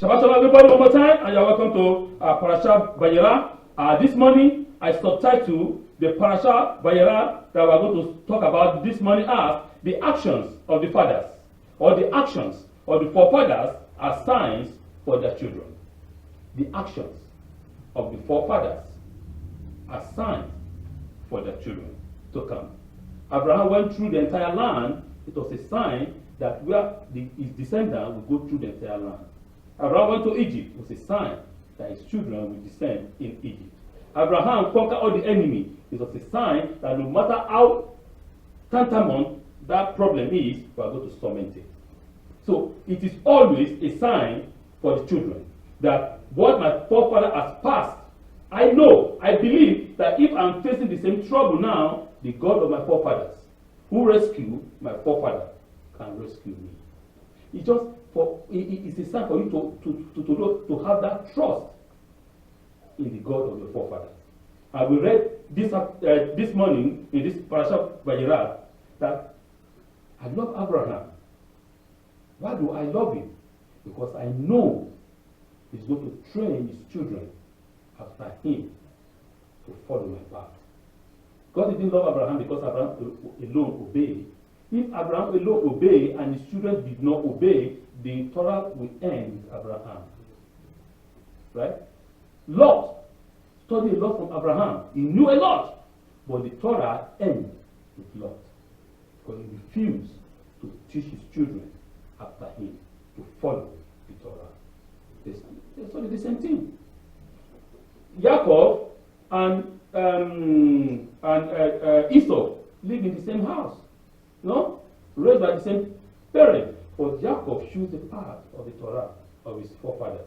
Shabbat shalom everybody one more time, and you're welcome to Parashat Vayeira. This morning, I subtitle the Parashat Vayeira that we're going to talk about this morning as the actions of the fathers, or the actions of the forefathers as signs for their children. The actions of the forefathers as signs for their children to come. Abraham went through the entire land. It was a sign that his descendants will go through the entire land. Abraham went to Egypt. It was a sign that his children will descend in Egypt. Abraham conquered all the enemy. It was a sign that no matter how tantamount that problem is, we are going to surmount it. So it is always a sign for the children that what my forefather has passed, I know, I believe that if I'm facing the same trouble now, the God of my forefathers, who rescued my forefather, can rescue me. It's a sign for you to have that trust in the God of your forefathers. And we read this morning in this Parashat Vayeira that I love Abraham. Why do I love him? Because I know he's going to train his children after him to follow my path. God didn't love Abraham because Abraham alone obeyed. If Abraham alone obeyed and his children did not obey, the Torah will end with Abraham. Right? Lot studied a lot from Abraham. He knew a lot. But the Torah ends with Lot. Because he refused to teach his children after him to follow the Torah. They studied the same thing. Jacob and Esau live in the same house. No? Raised by the same parent. But Jacob chose the path of the Torah of his forefathers.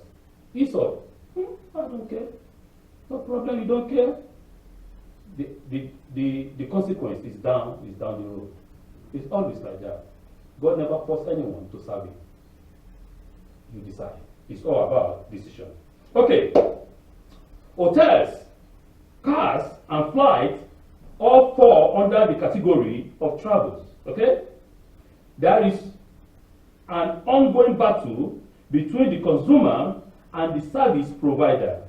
Esau, I don't care. No problem, you don't care. The consequence is down the road. It's always like that. God never forced anyone to serve him. You decide. It's all about decision. Okay. Hotels, cars, and flights all fall under the category of travels. Okay? There is an ongoing battle between the consumer and the service provider.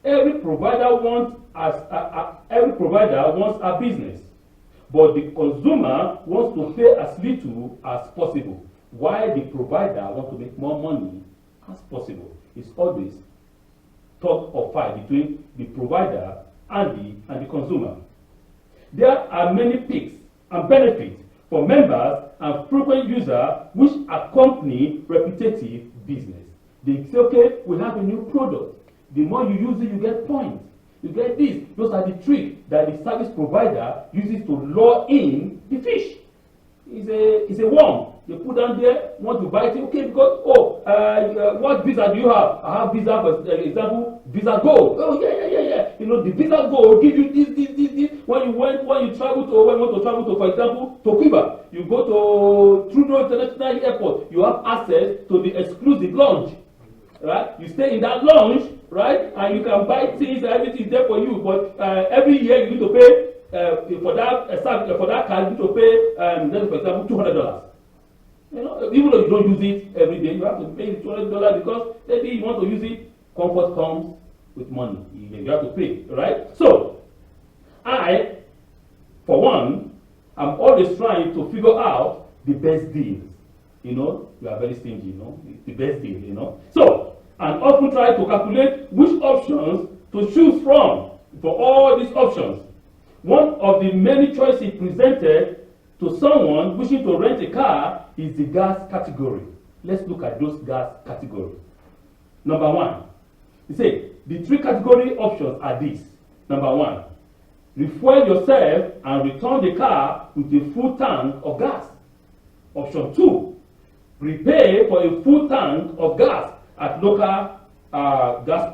Every provider wants a business, but the consumer wants to pay as little as possible, while the provider wants to make more money as possible. It's always talk or fight between the provider and the consumer. There are many peaks and benefits for members and frequent users which accompany repetitive business. They say, okay, we have a new product. The more you use it, you get points. You get this. Those are the tricks that the service provider uses to lure in the fish. It's a worm. You put down there, want to buy it, okay, because, what visa do you have? I have visa, for example, Visa Gold. Oh, yeah. You know, the Visa Gold will give you this. When you want to travel to, for example, to Cuba, you go to Trudeau International Airport, you have access to the exclusive lounge, right? You stay in that lounge, right? And you can buy things, everything is there for you, but every year you need to pay, for that card, you need to pay, for example, $200. You know, even though you don't use it every day, you have to pay $200 because maybe you want to use it. Comfort comes with money. You have to pay, right? So, I, for one, am always trying to figure out the best deals. You know, you are very stingy, you know, the best deal, you know. So, and often try to calculate which options to choose from for all these options. One of the many choices presented to someone wishing to rent a car is the gas category. Let's look at those gas categories. Number one, you say the three category options are these. Number one, refuel yourself and return the car with a full tank of gas. Option two, prepay for a full tank of gas at local gas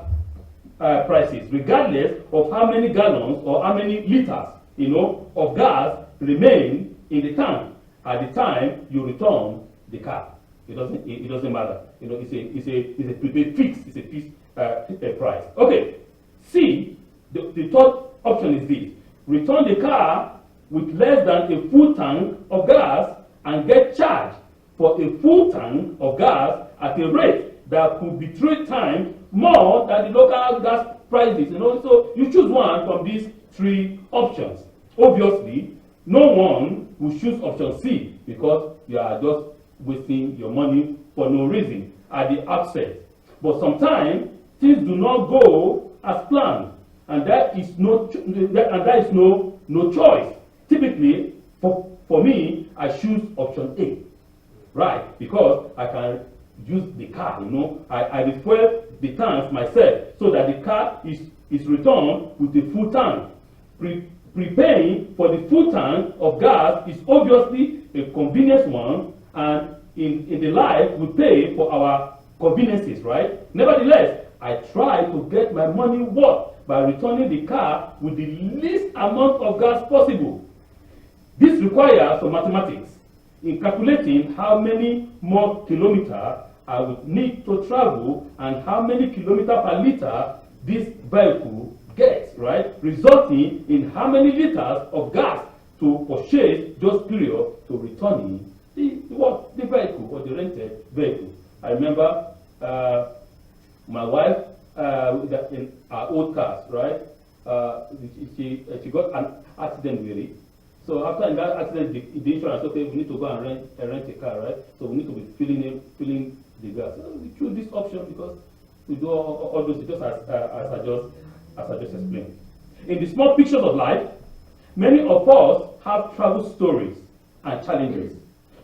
prices, regardless of how many gallons or how many liters, you know, of gas remain in the tank at the time you return the car. It doesn't matter. You know, it's a prepaid fixed. It's a fixed price. Okay. C, the third option is this: return the car with less than a full tank of gas and get charged for a full tank of gas at a rate that could be 3 times more than the local gas prices. So you choose one from these 3 options. Obviously, no one will choose option C because you are just wasting your money for no reason at the outset. But sometimes things do not go as planned, and there is no choice. Typically, for me, I choose option A, right? Because I can use the car. I refuel the tanks myself so that the car is returned with a full tank. Prepaying for the full tank of gas is obviously a convenience one, and in the life we pay for our conveniences, right? Nevertheless, I try to get my money worth by returning the car with the least amount of gas possible. This requires some mathematics in calculating how many more kilometers I would need to travel and how many kilometers per liter this vehicle gets, right? Resulting in how many liters of gas to purchase just period to returning the vehicle or the rented vehicle. I remember my wife in our old cars, right? She got an accident really. So after that accident, the insurance, okay, we need to go and rent a car, right? So we need to be filling the gas. So we choose this option because we do all those just as I just explained. In the small pictures of life, many of us have travel stories and challenges.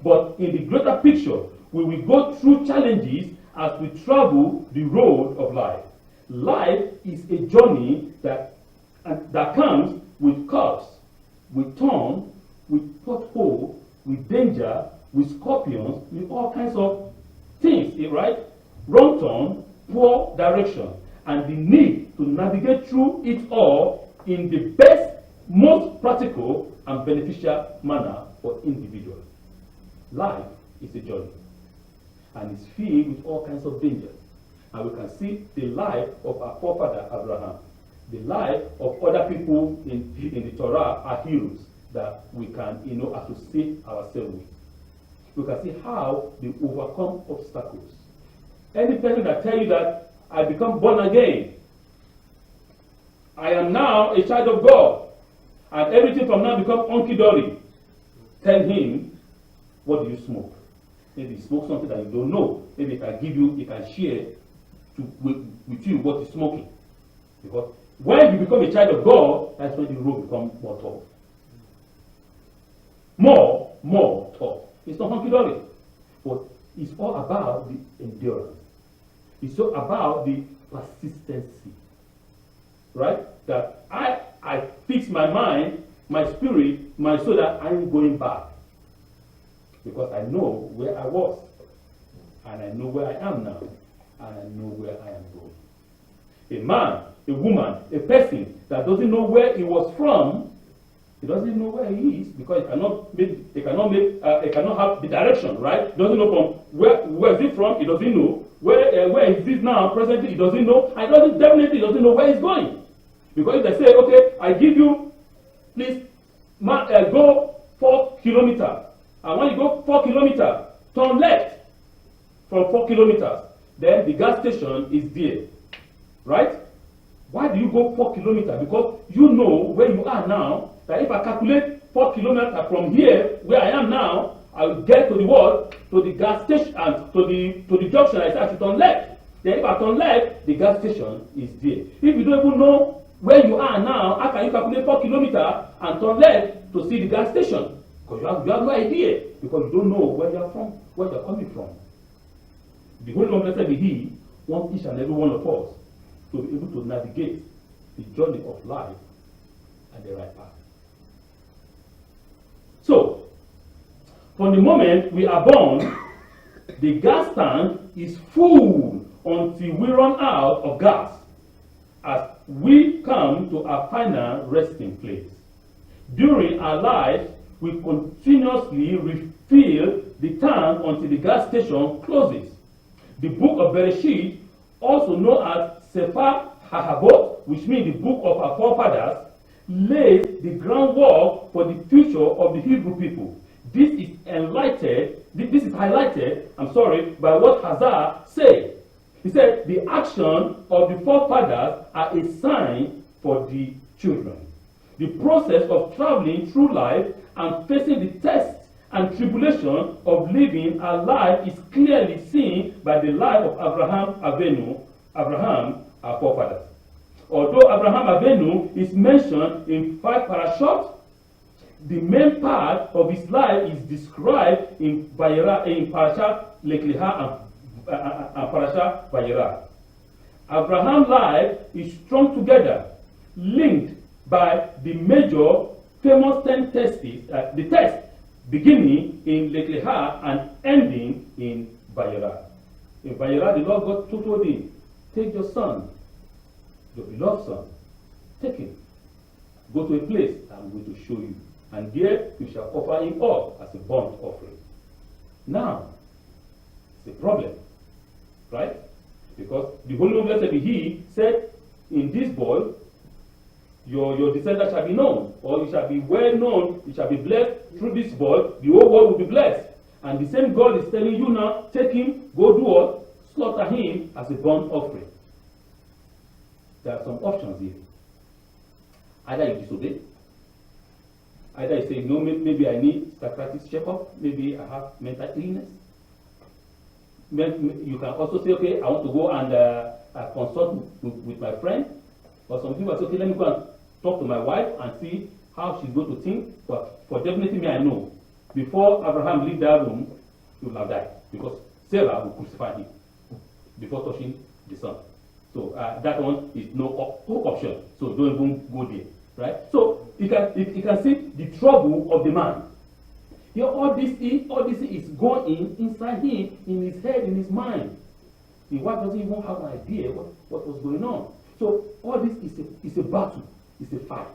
But in the greater picture, we will go through challenges as we travel the road of life. Life is a journey that comes with curves, with thorns, with potholes, with danger, with scorpions, with all kinds of things, right? Wrong turn, poor direction, and the need to navigate through it all in the best, most practical and beneficial manner for individuals. Life is a journey, and it's filled with all kinds of dangers. And we can see the life of our forefather Abraham. The life of other people in the Torah are heroes that we can, associate ourselves with. We can see how they overcome obstacles. Any person that tells you that I become born again, I am now a child of God, and everything from now becomes hunky-dory, tell him, what do you smoke? Maybe you smoke something that you don't know. Maybe he can share with you what he's smoking. Because when you become a child of God, that's when the road becomes more tough. More tough. It's not hunky-dory, but it's all about the endurance. It's all about the persistency, right? That I fix my mind, my spirit, my soul that I'm going back. Because I know where I was, and I know where I am now, and I know where I am going. A man, a woman, a person that doesn't know where he was from, he doesn't know where he is because he cannot have the direction, right? He doesn't know from where is he from, he doesn't know. Where is this now, presently, he doesn't know. And definitely doesn't know where he's going. Because if they say, okay, I give you, please, go 4 kilometers. And when you go 4 kilometers, turn left from 4 kilometers. Then the gas station is there, right? Why do you go 4 kilometers? Because you know where you are now, that if I calculate 4 kilometers from here, where I am now, I will get to the what? To the gas station, and to the junction. I say I should turn left. Then if I turn left, the gas station is there. If you don't even know where you are now, how can you calculate 4 kilometers and turn left to see the gas station? Because you have no idea, because you don't know where you are from, where you are coming from. The Holy One, blessed be He, wants each and every one of us to be able to navigate the journey of life at the right path. So, from the moment we are born, the gas tank is full until we run out of gas as we come to our final resting place. During our lives, we continuously refill the tank until the gas station closes. The book of Bereshit, also known as Sefer HaHabot, which means the book of our forefathers, lays the groundwork for the future of the Hebrew people. This is highlighted, by what Hazar said. He said, the action of the forefathers are a sign for the children. The process of traveling through life and facing the tests and tribulation of living a life is clearly seen by the life of Abraham Avinu, Abraham, our forefathers. Although Abraham Avinu is mentioned in 5 Parashat, the main part of his life is described in Vayeira, in Parashat Lekleha and Parashat Vayeira. Abraham's life is strung together, linked by the major famous 10 tests, the test beginning in Lekleha and ending in Vayeira. In Vayeira, the Lord God told him, take your son, your beloved son, take him, go to a place I'm going to show you, and there you shall offer him up as a burnt offering. Now, it's a problem, right? Because the Holy One, blessed be He, said, in this boy, your descendants shall be known, or you shall be well known, you shall be blessed through this boy, the whole world will be blessed. And the same God is telling you now, take him, go do what? Slaughter him as a burnt offering. There are some options here. Either you disobey, either you say, no, maybe I need psychiatrist checkup, maybe I have mental illness. You can also say, okay, I want to go and consult with my friend. Or some people say, okay, let me go and talk to my wife and see how she's going to think. But for definitely me, I know, before Abraham leave that room, he will have died. Because Sarah will crucify him before touching the son. So that one is no option. So don't even go there, right? So you can see the trouble of the man. Here, all this is going inside him, in his head, in his mind. The wife doesn't even have an idea what was going on. So all this is a battle, it's a fight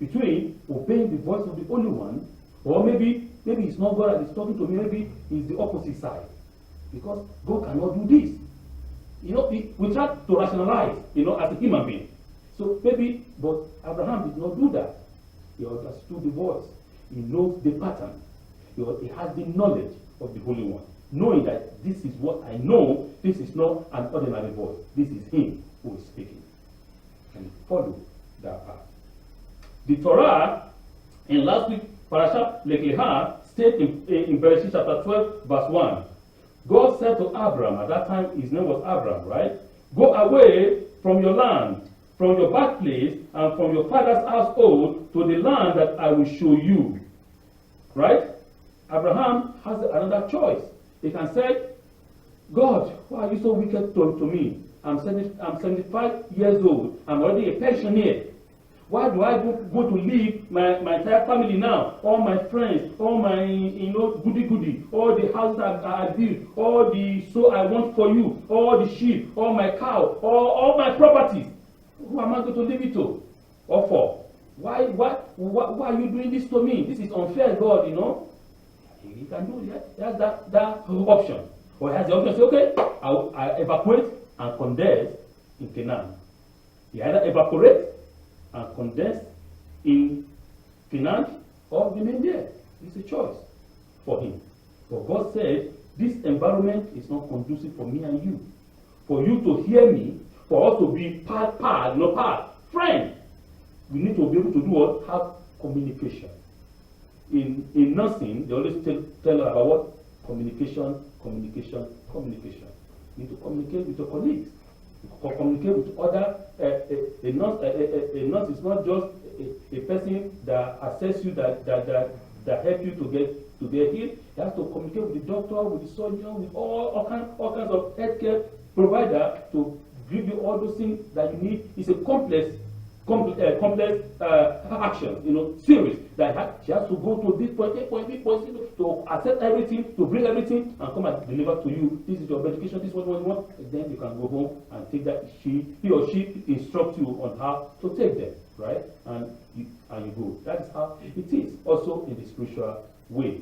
between obeying the voice of the Holy One, or maybe it's not God that is talking to me, maybe it's the opposite side. Because God cannot do this. We try to rationalize, as a human being. So maybe, but Abraham did not do that. He understood the voice. He knows the pattern. He has the knowledge of the Holy One, knowing that this is what I know, this is not an ordinary voice. This is Him who is speaking. And follow that path. The Torah, in last week, Parashat Lekleha, states in Bereshit chapter 12, verse 1, God said to Abram, at that time his name was Abram, right? Go away from your land, from your birthplace, and from your father's household to the land that I will show you. Right? Abraham has another choice. He can say, God, why are you so wicked to me? I'm 75 years old. I'm already a pensioner. Why do I go to leave my entire family now? All my friends, all my goody, all the houses I built, all the so I want for you, all the sheep, all my cow, all my properties. Who am I going to leave it to? Or for? Why are you doing this to me? This is unfair, God, He can do that. He has that option. Or he has the option to say, okay, I evacuate and condense in Canaan. He either evaporate and condense in Canaan or remain there. It's a choice for him. But God said, this environment is not conducive for me and you. For you to hear me, for us to be friend. We need to be able to do what? Have communication. In nursing, they always tell about what? Communication. You need to communicate with your colleagues. Communicate with other. A nurse is not just a person that assess you, that help you to get healed. You have to communicate with the doctor, with the surgeon, with all kinds of healthcare provider to give you all those things that you need. It's a complex action, series that she has to go to this point, to accept everything, to bring everything, and come and deliver to you. This is your medication, this is what you want. And then you can go home and take that. He or she instructs you on how to take them, right? And you go. That is how it is, also in the spiritual way.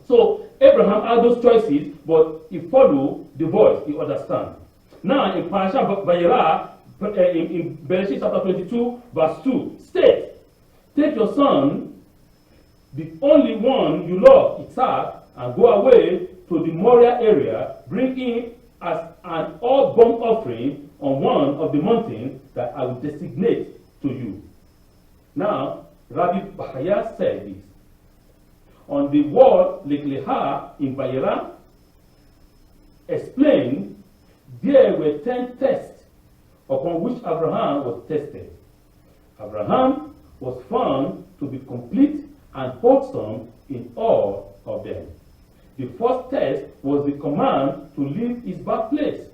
So Abraham had those choices, but he followed the voice, he understands. Now in Parashat Vayeira, in Bereshit chapter 22, verse 2, states, take your son, the only one you love, Isaac, and go away to the Moriah area, bring him as an all burnt offering on one of the mountains that I will designate to you. Now, Rabbi Vayeira said this. On the word Lekleha in Vayeira, explained, there were 10 tests upon which Abraham was tested. Abraham was found to be complete and wholesome in all of them. The first test was the command to leave his birthplace.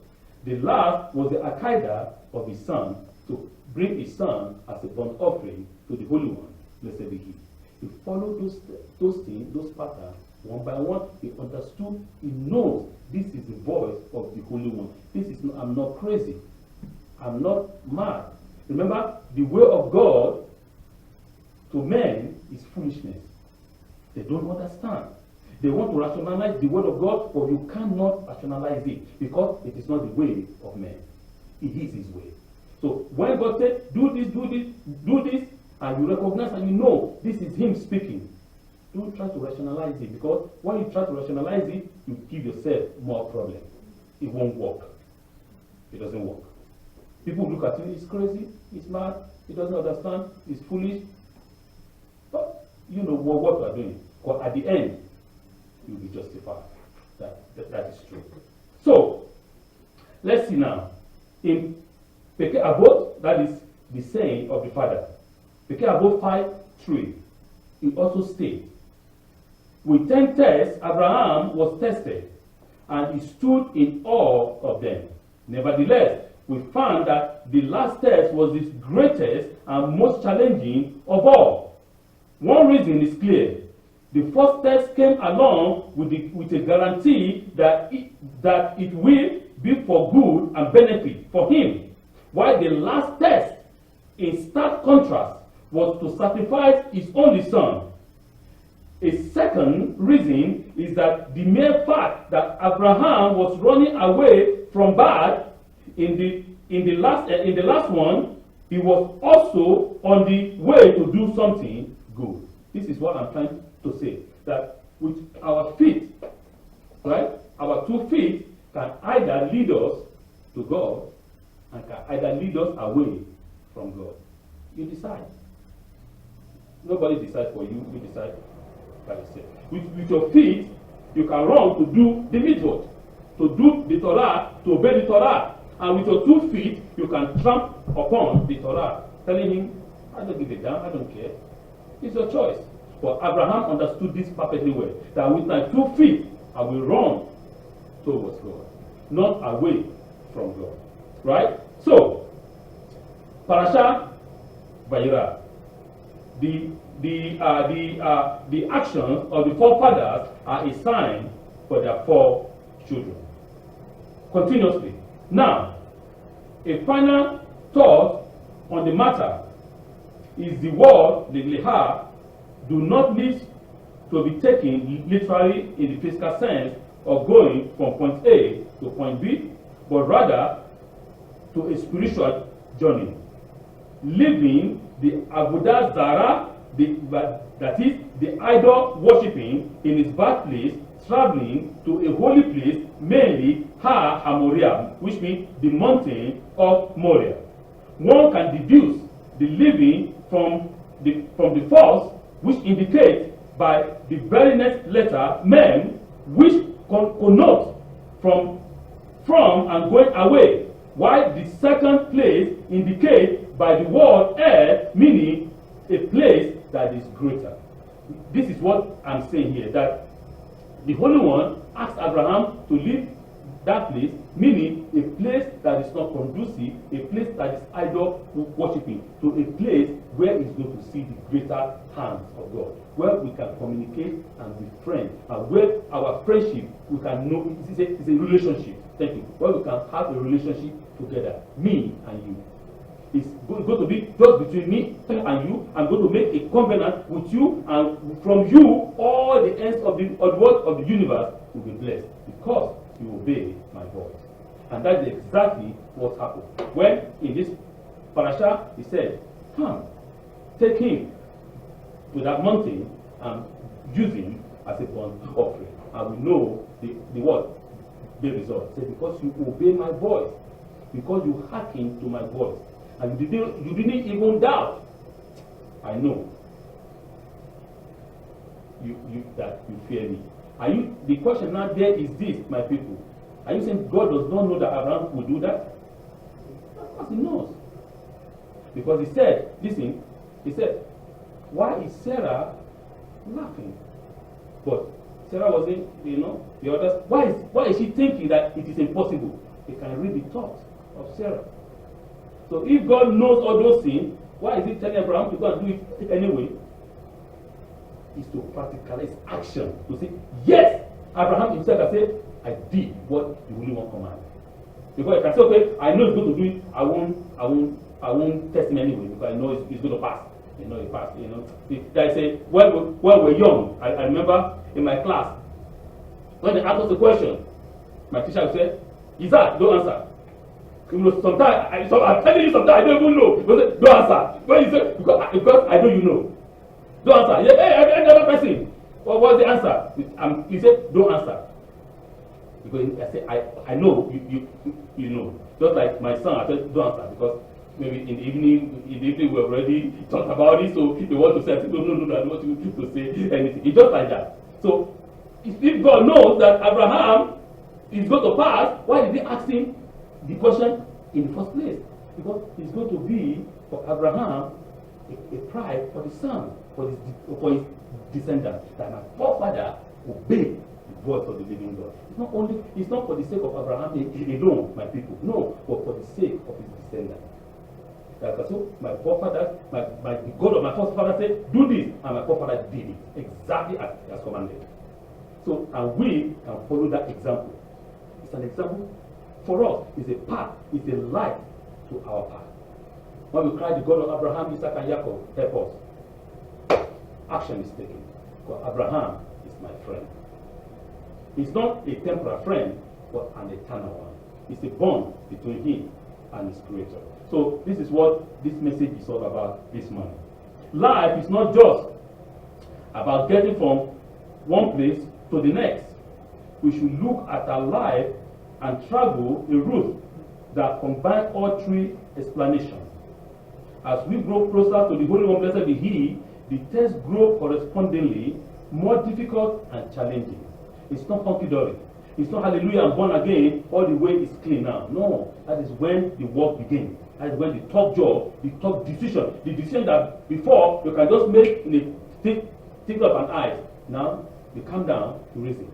The last was the akida of his son, to bring his son as a burnt offering to the Holy One, blessed be he. He followed those things, those patterns, one by one. He understood, he knows this is the voice of the Holy One. This is not, I'm not crazy. I'm not mad. Remember, the way of God to men is foolishness. They don't understand. They want to rationalize the word of God, but you cannot rationalize it because it is not the way of man. It is his way. So when God said, do this, do this, do this, and you recognize and you know this is him speaking, don't try to rationalize it, because when you try to rationalize it, you give yourself more problem. It won't work. It doesn't work. People look at you, he's crazy, he's mad, he doesn't understand, he's foolish. But you know what you are doing. But at the end, you'll be justified. That is true. So, let's see now. In Prepay, that is the saying of the Father. Prepay 5:3, he also states, with 10 tests, Abraham was tested, and he stood in awe of them. Nevertheless, we found that the last test was the greatest and most challenging of all. One reason is clear. The first test came along with a guarantee that it will be for good and benefit for him, while the last test, in stark contrast, was to sacrifice his only son. A second reason is that the mere fact that Abraham was running away from bad in the last one, he was also on the way to do something good. This is what I'm trying to say, that with our feet, right, our 2 feet can either lead us to God and can either lead us away from God. You decide. Nobody decides for you, you decide by yourself. With your feet, you can run to do the mitzvot, to do the Torah, to obey the Torah. And with your 2 feet, you can tramp upon the Torah, telling him, I don't give a damn, I don't care. It's your choice. But Abraham understood this perfectly well, that with my 2 feet, I will run towards God, not away from God. Right? So, Parashat Vayeira, the actions of the forefathers are a sign for their 4 children. Continuously. Now, a final thought on the matter is the word Lekleha do not need to be taken literally in the physical sense of going from point A to point B, but rather to a spiritual journey. Leaving the Avodah Zarah, that is, the idol worshipping in his birthplace, traveling to a holy place, mainly Har HaMoriah, which means the mountain of Moriah. One can deduce the leaving from the first, which indicates by the very next letter, mem, which connotes from and going away, while the second place indicates by the word meaning a place that is greater. This is what I'm saying here, that the Holy One asked Abraham to leave that place, meaning a place that is not conducive, a place that is idol worshipping, to a place where he's going to see the greater hands of God, where we can communicate and be friends, and where our friendship, we can know, it's a relationship, thank you, where we can have a relationship together, me and you. It's going to be just between me and you. I'm going to make a covenant with you, and from you, all the ends of the world of the universe will be blessed because you obey my voice. And that's exactly what happened. When in this parasha, he said, come, take him to that mountain and use him as a burnt offering. And we know the the result. He said, because you obey my voice, because you hearken to my voice, and you didn't even doubt. I know that you fear me. The question now there is this, my people. Are you saying God does not know that Abraham would do that? Of course he knows. Because he said, listen, he said, why is Sarah laughing? But Sarah wasn't, the others. Why is she thinking that it is impossible? You can read the thoughts of Sarah. So if God knows all those things, why is he telling Abraham to go and do it anyway? It's to practicalize action. To say, yes, Abraham himself can say, I did what the Holy One commanded. Because I can say, okay, I know he's going to do it, I won't test him anyway, because I know he's going to pass. He passed. They say, when we're young, I remember in my class, when they asked us a question, my teacher would say, Isaac, don't answer. Sometimes I'm telling you, sometimes I don't even know. Don't answer. When you say, because I know you know. Don't answer. Hey, another person. What's the answer? He said, don't answer. Because I said, I know you know. Just like my son, I said, don't answer. Because maybe in the evening we have already talked about it, so they want to say, no, I don't want you to say anything. It's just like that. So if God knows that Abraham is going to pass, why did he ask him the question in the first place? Because it's going to be for Abraham a pride for the son, for his descendants, that my forefather obeyed the voice of the living God. It's not for the sake of Abraham alone, my people. No, but for the sake of his descendants. So my forefather, the God of my forefather said, do this, and my forefather did it exactly as commanded. So, and we can follow that example. It's an example for us. It's a path, it's a light to our path. When we cry, the God of Abraham, Isaac, and Jacob, help us. Action is taken. Because Abraham is my friend. He's not a temporal friend, but an eternal one. It's a bond between him and his creator. So this is what this message is all about this morning. Life is not just about getting from one place to the next. We should look at our life and travel a route that combines all three explanations. As we grow closer to the Holy One, blessed be He, the tests grow correspondingly more difficult and challenging. It's not hunky-dory. It's not hallelujah, I'm born again, all the way is clean now. No, that is when the work begins. That is when the top job, the top decision, the decision that before you can just make in a tick of an eye. Now, you come down to reason.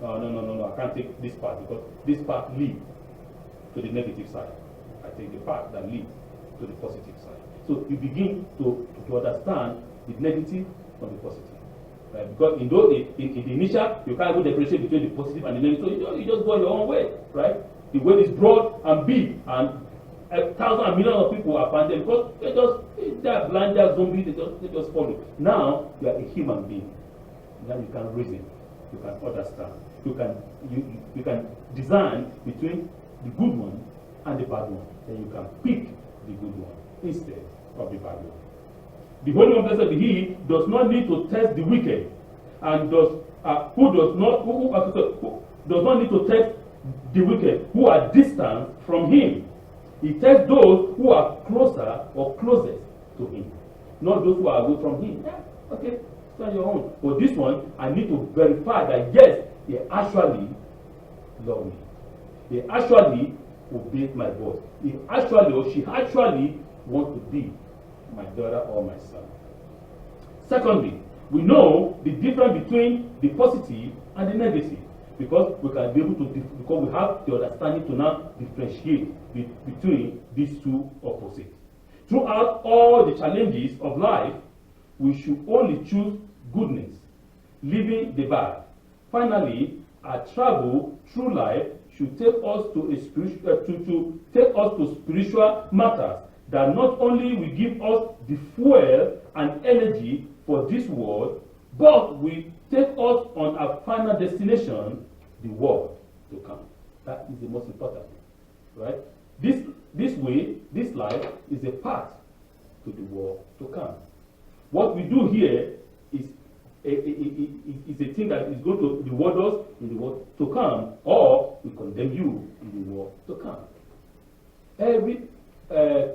No, I can't take this part because this part leads to the negative side. I take the part that leads to the positive side. So you begin to understand the negative from the positive. Right? Because in the initial, you can't even differentiate between the positive and the negative. So you just go your own way. Right? The way is broad and big, and 1,000 and millions of people are pandemic because they are blind, they are zombies, they just follow. Now you are a human being. Now you can reason, you can understand, you can design between the good one and the bad one. Then you can pick the good one instead of the bad one. The Holy One, blessed be He, does not need to test the wicked, and does not need to test the wicked who are distant from Him. He tests those who are closer or closest to Him, not those who are away from Him. Yeah, okay, it's on your own. But this one, I need to verify that yes, He actually loves me. He actually obeys my voice. He actually or she actually wants to be my daughter or my son. Secondly, we know the difference between the positive and the negative, because we can be able to, because we have the understanding to now differentiate between these two opposites. Throughout all the challenges of life, we should only choose goodness, leaving the bad. Finally, our travel through life should take us to spiritual matters that not only will give us the fuel and energy for this world, but will take us on our final destination, the world to come. That is the most important thing, right? This way, this life is a path to the world to come. What we do here is it's a thing that is going to reward us in the world to come, or we condemn you in the world to come. Every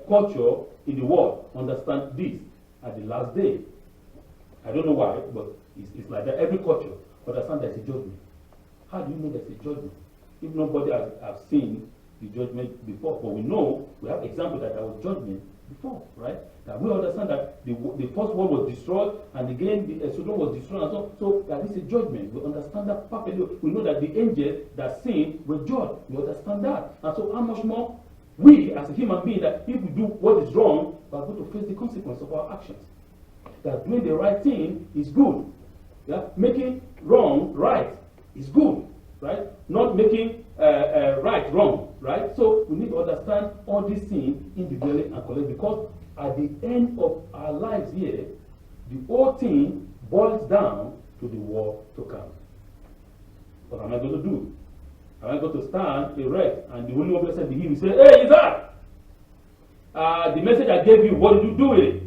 culture in the world understands this at the last day. I don't know why, but it's like that. Every culture understands there's a judgment. How do you know there's a judgment? If nobody has seen the judgment before, but we know, we have example that there was judgment before, right? That we understand that the first world was destroyed, and again the Sodom was destroyed, and so that is a judgment. We understand that perfectly. We know that the angels that sinned were judged. We understand that. And so how much more we as a human being, that if we do what is wrong, we are going to face the consequence of our actions. That doing the right thing is good. Yeah? Making wrong right is good, right? Not making right wrong, right? So we need to understand all these things individually and collectively, because at the end of our lives here, the whole thing boils down to the war to come. What am I going to do? Am I going to stand erect and the only one person be him will say, "Hey, Isaac, the message I gave you, what did you do with it?"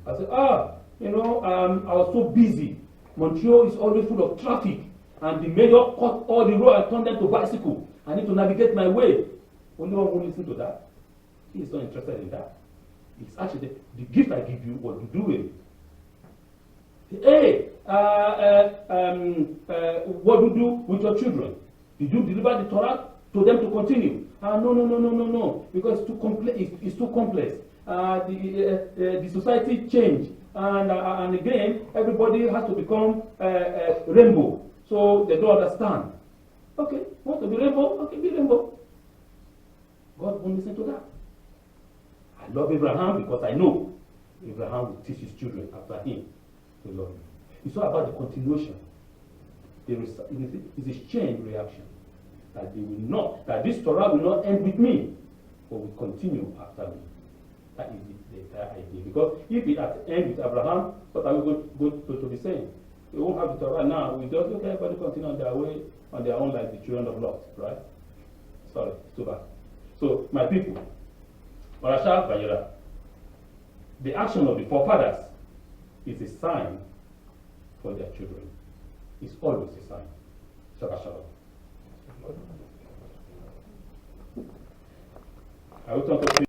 I said, I was so busy. Montreal is always full of traffic, and the mayor cut all the road and turned them to bicycle. I need to navigate my way. Only one will listen to that. He is not interested in that. It's actually the gift I give you, what you do with it. Hey, what do you do with your children? Did you deliver the Torah to them to continue? No, because it's too complex. It's too complex. The society changed, and again, everybody has to become rainbow. So they don't understand. Okay, want to be rainbow? Okay, be rainbow. God won't listen to that. I love Abraham because I know Abraham will teach his children after him to love him. It's all about the continuation. It's a chain reaction. That they will not, that this Torah will not end with me, but will continue after me. That is the entire idea. Because if it had ended with Abraham, what are we going to be saying? We won't have the Torah now. We just let everybody continue on their way, on their own, like the children of Lot, right? Sorry, it's too bad. So, my people, Parashat Vayeira, the action of the forefathers is a sign for their children. It's always a sign. Shabbat Shalom. I will talk to